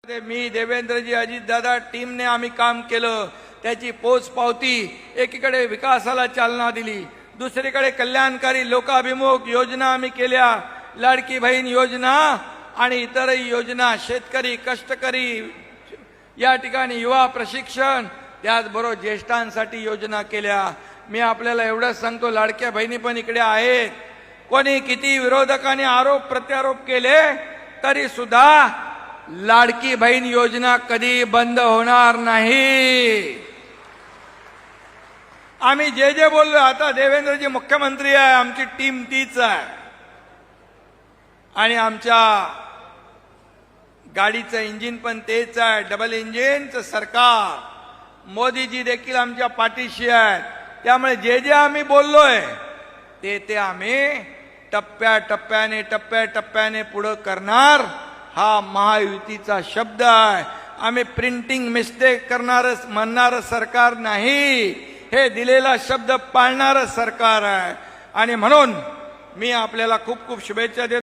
मी देवेंद्रजी अजितदादा टीमने आम्ही काम केलं, त्याची पोच पावती एकीकडे विकासाला चालना दिली, दुसरीकडे कल्याणकारी लोकाभिमुख योजना आम्ही केल्या, लाडकी बहीण योजना आणि इतरही योजना, शेतकरी कष्टकरी या ठिकाणी युवा प्रशिक्षण, त्याचबरोबर ज्येष्ठांसाठी योजना केल्या। मी आपल्याला एवढंच सांगतो, लाडक्या बहिणी पण इकडे आहेत। कोणी किती विरोधकांनी आरोप प्रत्यारोप केले तरी सुद्धा लाडकी बहीण योजना कधी बंद होणार नाही। आम्ही जे जे बोललो, आता देवेंद्रजी मुख्यमंत्री आहे, आमची टीम तीच आहे आणि आमच्या गाडीचं इंजिन पण तेच आहे, डबल इंजिनचं सरकार। मोदीजी देखील आमच्या पाठीशी आहेत। त्यामुळे जे जे आम्ही बोललोय ते आम्ही टप्प्याटप्प्याने पुढे करणार, हा महायुतीचा शब्द आहे। आम्ही प्रिंटिंग मिस्टेक म्हणणारं सरकार नाही, हे दिलेला शब्द पाळणारं सरकार आहे। आणि म्हणून मी आपल्याला खूप खूप शुभेच्छा देतो।